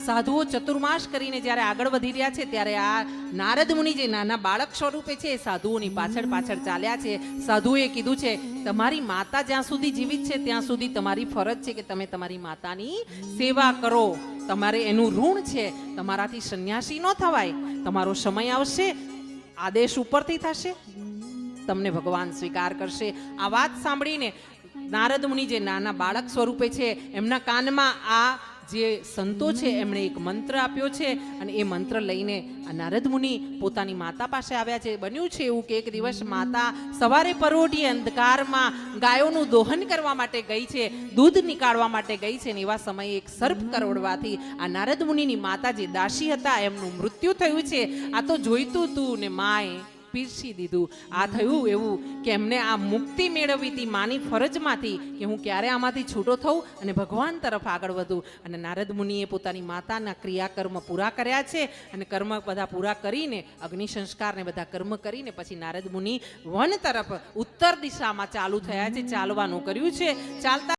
સાધુઓ ચતુર્માસ કરીને જ્યારે આગળ વધી રહ્યા છે ત્યારે આ નારદ મુનિ જે નાના બાળક સ્વરૂપે છે એ સાધુઓની પાછળ પાછળ ચાલ્યા છે. સાધુએ કીધું છે તમારી માતા જ્યાં સુધી જીવિત છે ત્યાં સુધી તમારી ફરજ છે કે તમે તમારી માતાની સેવા કરો. તમારે એનું ઋણ છે. તમારાથી સંન્યાસી ન થવાય. તમારો સમય આવશે, આદેશ ઉપરથી થશે, તમને ભગવાન સ્વીકાર કરશે. આ વાત સાંભળીને નારદ મુનિ જે નાના બાળક સ્વરૂપે છે એમના કાનમાં આ જે સંતો છે એમણે એક મંત્ર આપ્યો છે અને એ મંત્ર લઈને આ નારદ મુનિ પોતાની માતા પાસે આવ્યા છે. બન્યું છે એવું કે એક દિવસ માતા સવારે પરોઢી અંધકારમાં ગાયોનું દોહન કરવા માટે ગઈ છે, દૂધ નીકાળવા માટે ગઈ છે ને એવા સમયે એક સર્પ કરડવાથી આ નારદ મુનિની માતા જે દાસી હતા એમનું મૃત્યુ થયું છે. આ તો જોઈતું તું ને માએ પીરસી દીધું. આ થયું એવું કે એમને આ મુક્તિ મેળવી હતી માની ફરજમાંથી કે હું ક્યારે આમાંથી છૂટો થઉં અને ભગવાન તરફ આગળ વધું. અને નારદ મુનિએ પોતાની માતાના ક્રિયાકર્મ પૂરા કર્યા છે અને કર્મ બધા પૂરા કરીને અગ્નિ સંસ્કારને બધા કર્મ કરીને પછી નારદ મુનિ વન તરફ ઉત્તર દિશામાં ચાલુ થયા છે. ચાલવાનું કર્યું છે. ચાલતા